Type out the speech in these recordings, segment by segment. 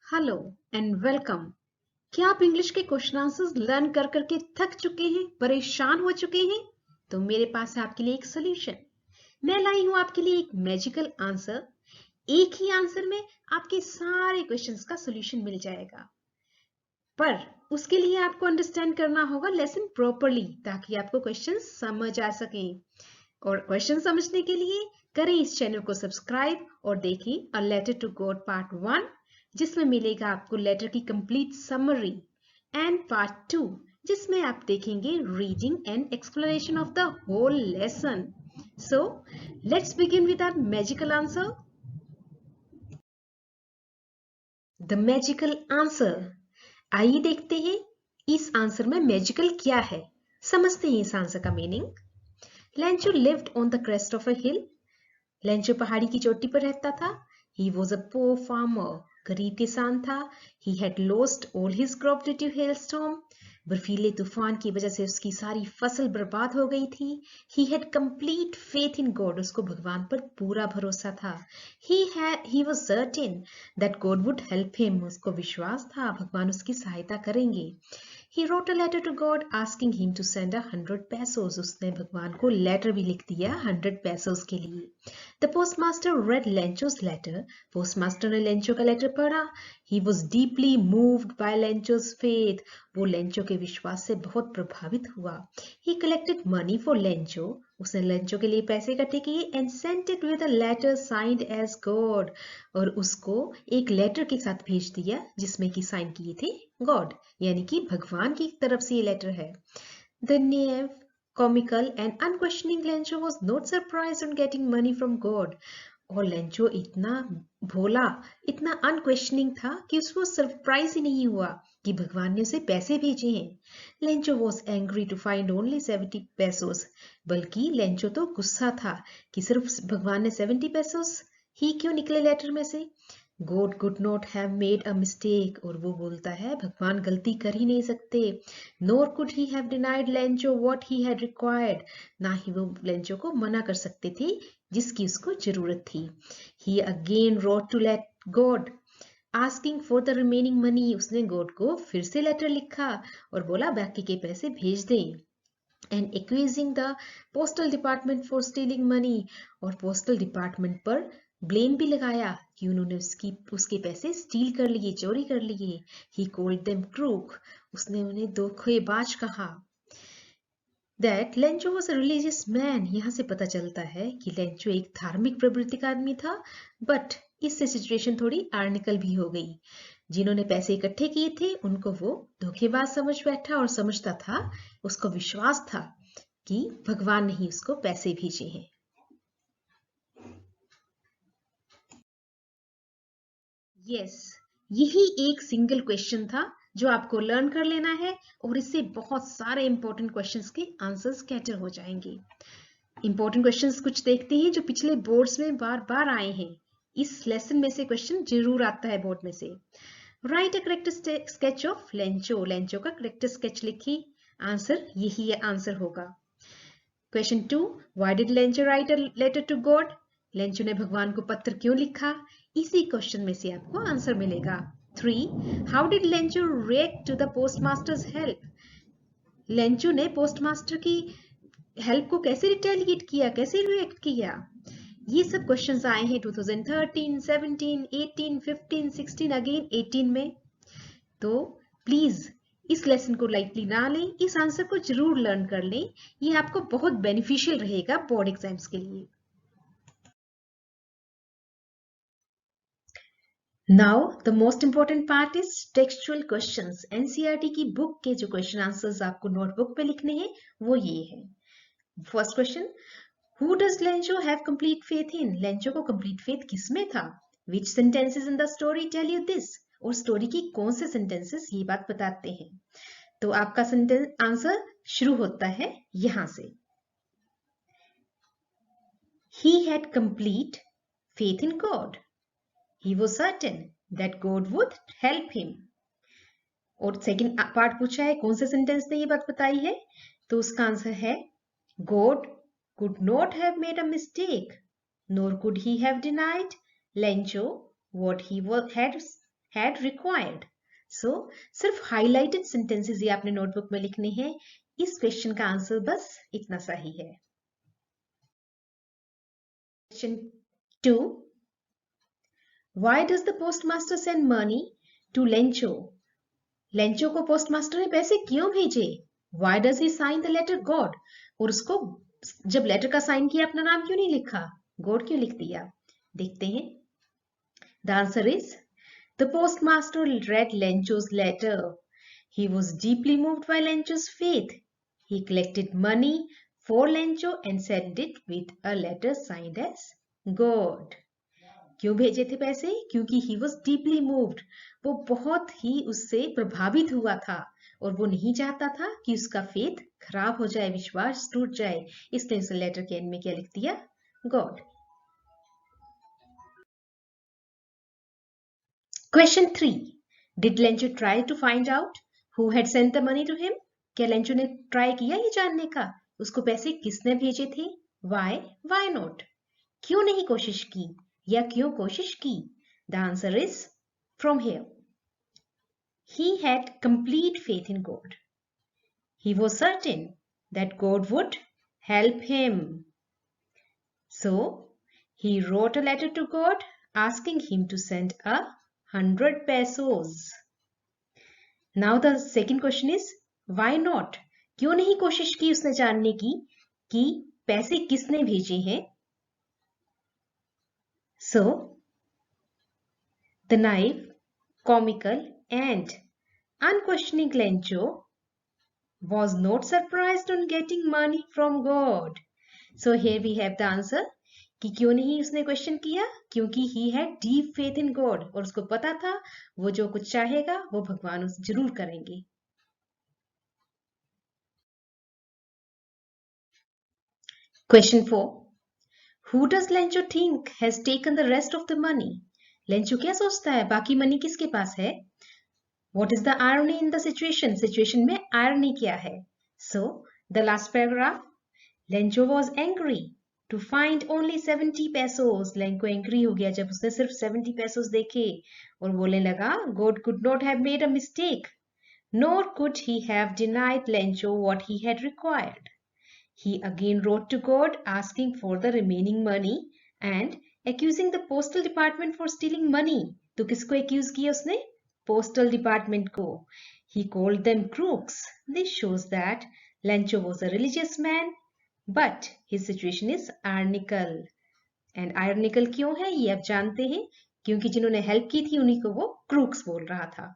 Hello and welcome. क्या आप English के क्वेश्चन आंसर्स लर्न कर करके थक चुके हैं, परेशान हो चुके हैं? तो मेरे पास है आपके लिए एक सोल्यूशन। मैं लाई हूं आपके लिए एक मैजिकल आंसर। एक ही आंसर में आपके सारे क्वेश्चंस का सोल्यूशन मिल जाएगा, पर उसके लिए आपको अंडरस्टैंड करना होगा लेसन प्रॉपरली, ताकि आपको क्वेश्चन समझ आ सके। और क्वेश्चन समझने के लिए करें इस चैनल को सब्सक्राइब और देखें a letter to God part 1, जिसमें मिलेगा आपको लेटर की कंप्लीट समरी, एंड पार्ट 2 जिसमें आप देखेंगे reading and explanation of the whole lesson. So let's begin with our magical answer. The magical answer. आइए देखते हैं इस आंसर में मैजिकल क्या है। समझते हैं इस आंसर का meaning. Lencho lived on the crest of a hill. Lencho पहाड़ी की चोटी पर रहता था। He was a poor farmer. गरीब किसान था। He had lost all his crop due to hailstorm. बर्फीले तूफान की वजह से उसकी सारी फसल बर्बाद हो गई थी। He had complete faith in God. उसको भगवान पर पूरा भरोसा था। He was certain that God would help him. उसको विश्वास था भगवान उसकी सहायता करेंगे। He wrote a letter to God asking him to send 100 pesos. उसने भगवान को लेटर भी लिख दिया 100 pesos के लिए। The postmaster read Lencho's letter. Postmaster ने लेंचो का लेटर पढ़ा। He was deeply moved by Lencho's faith. वो लेंचो के विश्वास से बहुत प्रभावित हुआ। He collected money for Lencho. उसने लेंचो के लिए पैसे इकट्ठे किए and sent it with a letter signed as God. और उसको एक लेटर के साथ भेज दिया जिसमें कि साइन किए थे गॉड, यानी कि भगवान की तरफ से ये लेटर है। The naive, comical and unquestioning Lencho was not surprised on getting money from God. और लेंचो इतना भोला, इतना अनक्वेश्चनिंग था कि उसको सरप्राइज ही नहीं हुआ कि भगवान ने उसे पैसे भेजे हैं। Lencho was angry to find only 70 pesos. बल्कि लेंचो तो गुस्सा था कि सिर्फ भगवान ने 70 pesos ही क्यों निकले लेटर में से। God could not have made a mistake. और वो बोलता है भगवान गलती कर ही नहीं सकते। Nor could he have denied Lencho what he had required. ना ही वो लेंचो को मना कर सकते थे जिसकी उसको जरूरत थी। He again wrote to let God asking for the remaining money. उसने गॉड को फिर से लेटर लिखा और बोला बाकी के पैसे भेज दें। And accusing the postal department for stealing money. और पोस्टल डिपार्टमेंट पर ब्लेम भी लगाया कि उन्होंने उसके पैसे स्टील कर लिए, चोरी कर लिए। He called them crook. उसने उन्हें धोखेबाज कहा। That Lencho was a religious man. यहाँ से पता चलता है कि लेंचो एक धार्मिक प्रवृत्ति का आदमी था, बट इससे सिचुएशन थोड़ी आर्निकल भी हो गई। जिन्होंने पैसे इकट्ठे किए थे उनको वो धोखेबाज समझ बैठा और समझता था, उसको विश्वास था कि भगवान ने ही उसको पैसे भेजे हैं। यस, यही एक सिंगल क्वेश्चन था जो आपको लर्न कर लेना है और इससे बहुत सारे इंपॉर्टेंट क्वेश्चंस के आंसर्स कैटर हो जाएंगे। इंपॉर्टेंट क्वेश्चंस कुछ देखते हैं जो पिछले बोर्ड्स में बार बार आए हैं। इस लेसन में से क्वेश्चन जरूर आता है बोर्ड में से। Write a character sketch of Lencho. Lencho का करेक्टर स्केच लिखिए। आंसर यही है, आंसर होगा। Question 2, why did Lencho write a letter to God. Lencho ने भगवान को पत्र क्यों लिखा। इसी क्वेश्चन में से आपको आंसर मिलेगा। 3, how did Lencho react to the postmaster's help. Lencho ने पोस्टमास्टर की हेल्प को कैसे रिटेलिएट किया, कैसे रिएक्ट किया। ये सब क्वेश्चंस आए हैं 2013, 17, 18, 15, 16, अगेन 18 में। तो प्लीज इस लेसन को लाइटली ना लें, इस आंसर को जरूर लर्न कर लें। ये आपको बहुत बेनिफिशियल रहेगा बोर्ड एग्जाम्स के लिए। Now the most important part is textual questions. NCERT की बुक के जो क्वेश्चन आंसर्स आपको नोटबुक पे लिखने हैं वो ये है। First question, who does Lencho have complete faith in. Lencho को कंप्लीट फेथ किसमें था। Which sentences in the story tell you this. और स्टोरी की कौन से सेंटेंसेस ये बात बताते हैं। तो आपका सेंटेंस आंसर शुरू होता है यहां से। He had complete faith in God. He was certain that God would help him. और सेकंड पार्ट पूछा है कौन से सेंटेंस ने ये बात बताई है, तो उसका आंसर है God could not have made a mistake, nor could he have denied Lencho what he had required. So सिर्फ highlighted sentences ये आपने नोटबुक में लिखने हैं. इस क्वेश्चन का आंसर बस इतना सही है. Question 2. Why does the postmaster send money to Lencho? Lencho को पोस्टमास्टर ने पैसे क्यों भेजे? Why does he sign the letter God? और उसको जब लेटर का साइन किया अपना नाम क्यों नहीं लिखा? गॉड क्यों लिख दिया? देखते हैं. The answer is, the postmaster read Lencho's letter. He was deeply moved by Lencho's faith. He collected money for Lencho and sent it with a letter signed as God. क्यों भेजे थे पैसे? क्योंकि he was deeply moved. वो बहुत ही उससे प्रभावित हुआ था और वो नहीं चाहता था कि उसका फेथ खराब हो जाए, विश्वास टूट जाए. इसलिए उस लेटर के एंड में क्या लिख दिया? God. Question 3. Did Lencho try to find out who had sent the money to him? क्या लेंचो ने ट्राई किया ये जानने का उसको पैसे किसने भेजे थे? Why? Why not? क्यों नहीं कोशिश की या क्यों कोशिश की? The answer is from here. He had complete faith in God. He was certain that God would help him. So he wrote a letter to God asking him to send 100 pesos. Now the second question is, why not? क्यों नहीं कोशिश की उसने जानने की कि पैसे किसने भेजे हैं? So the naive, comical and unquestioning Lencho was not surprised on getting money from God. So here we have the answer कि क्यों नहीं उसने क्वेश्चन किया? क्योंकि he had deep faith in God और उसको पता था वो जो कुछ चाहेगा वो भगवान उसे जरूर करेंगे. Question 4. Who does Lencho think has taken the rest of the money? Lencho क्या सोचता है बाकी मनी किसके पास है? What is the irony in the situation? Situation में irony क्या है? So the last paragraph. Lencho was angry to find only 70 pesos. Lencho angry हो गया जब उसने सिर्फ 70 pesos देखे और बोलने लगा God could not have made a mistake, nor could he have denied Lencho what he had required. He again wrote to God asking for the remaining money and accusing the postal department for stealing money. तो किसको accuse किया उसने? Postal department को. He called them crooks. This shows that Lencho was a religious man, but his situation is ironical. And ironical क्यों है ये आप जानते हैं क्योंकि जिन्होंने हेल्प की थी उन्हीं को वो crooks बोल रहा था.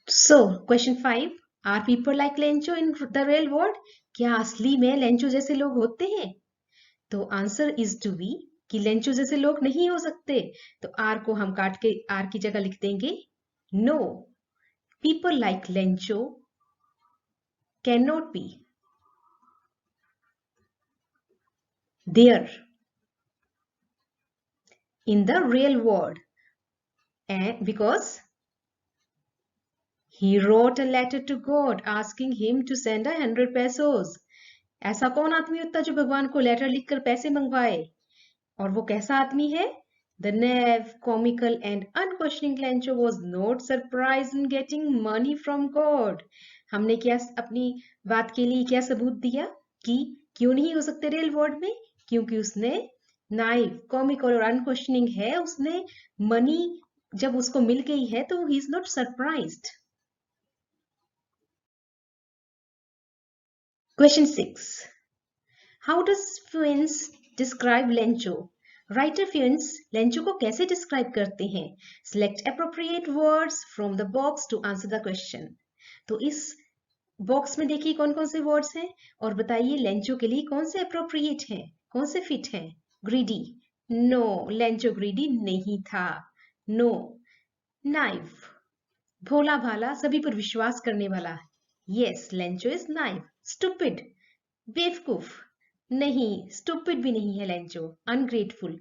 So question 5. Are people like Lencho in the real world? क्या असली में लेंचो जैसे लोग होते हैं? तो आंसर इज टू बी कि लेंचो जैसे लोग नहीं हो सकते. तो आर को हम काट के आर की जगह लिख देंगे no. People like Lencho can not be there in the real world, and because he wrote a letter to God asking him to send 100 pesos. ऐसा कौन आदमी होता जो भगवान को लेटर लिखकर पैसे मंगवाए? और वो कैसा आदमी है? The naive, comical and unquestioning Lencho was not surprised in getting money from God. हमने क्या अपनी बात के लिए क्या सबूत दिया कि क्यों नहीं हो सकते रियल वर्ल्ड में? क्योंकि उसने नाइव, कॉमिकल और अनक्वेश्चनिंग है. उसने मनी जब उसको मिल गई है तो he is not surprised. Question 6. How does Fuentes describe Lencho? Writer Fuentes Lencho को कैसे describe करते हैं? Select appropriate words from the box to answer the question. तो इस बॉक्स में देखिए कौन कौन से वर्ड्स हैं और बताइए लेंचो के लिए कौन से अप्रोप्रिएट हैं, कौन से फिट हैं. ग्रीडी, नो, लेंचो ग्रीडी नहीं था. नो. नाइव, भोला भाला, सभी पर विश्वास करने वाला. Yes, Lencho is naive. Stupid, बेवकूफ, नहीं, स्टूपिड भी नहीं है लेंचो. अनग्रेटफुल,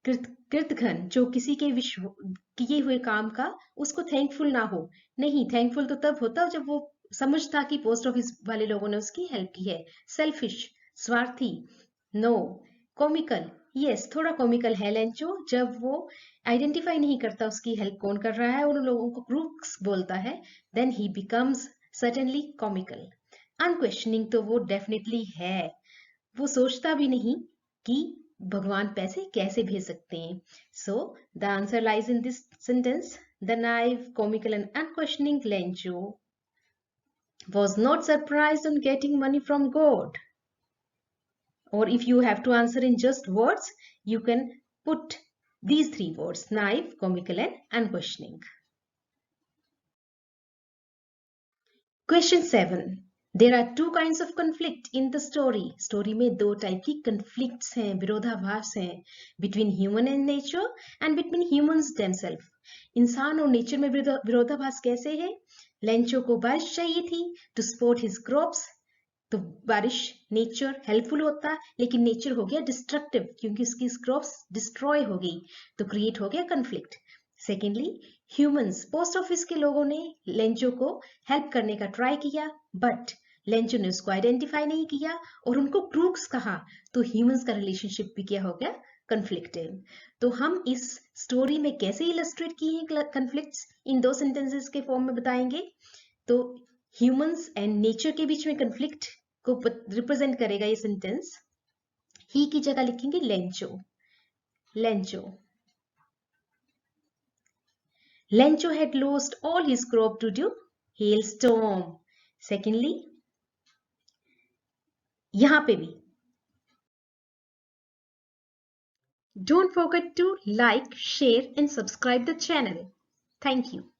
कृतघ्न, जो किसी के किए हुए काम का उसको थैंकफुल ना हो. नहीं, थैंकफुल तो तब होता जब वो समझता कि पोस्ट ऑफिस वाले लोगों ने उसकी हेल्प की है. सेल्फिश, स्वार्थी. नो. कॉमिकल, यस, थोड़ा कॉमिकल है लेंचो, जब वो आइडेंटिफाई नहीं करता उसकी हेल्प कौन कर रहा है और उन लोगों को क्रूक्स बोलता है, then he becomes certainly comical. Unquestioning तो वो डेफिनेटली है, वो सोचता भी नहीं कि भगवान पैसे कैसे भेज सकते हैं। So the answer lies in this sentence, the naive comical and unquestioning Lencho was not surprised on getting money from God. Or if you have to answer in just words, you can put these three words: naive, comical and unquestioning. Question 7. There are two kinds of conflict in the story. Story में दो type की conflicts हैं, विरोधाभास हैं, between human and nature and between humans themselves. इंसान और nature में विरोधाभास कैसे है? लेंचो को बारिश चाहिए थी to support his crops. तो बारिश नेचर हेल्पफुल होता, लेकिन नेचर हो गया डिस्ट्रक्टिव क्योंकि उसकी क्रॉप्स डिस्ट्रॉय हो गई, तो क्रिएट हो गया conflict. Secondly, humans, post office के लोगों ने लेंचो को हेल्प करने का ट्राई किया, बट लेंचो ने उसको आइडेंटिफाई नहीं किया और उनको क्रूक्स कहा, तो ह्यूमंस का रिलेशनशिप भी क्या हो गया? कन्फ्लिक्टिव। तो हम इस स्टोरी में कैसे इलस्ट्रेट किए हैं कन्फ्लिक्ट्स, इन दो सेंटेंसेस के फॉर्म में बताएंगे। तो ह्यूमंस एंड नेचर के बीच में कन्फ्लिक्ट को रिप्रेजेंट करेगा ये सेंटेंस। ही की जगह लिखेंगे Lencho. Lencho Lencho had lost all his crop due to hailstorm. Secondly, यहां पे भी don't forget to like, share and subscribe the channel. Thank you.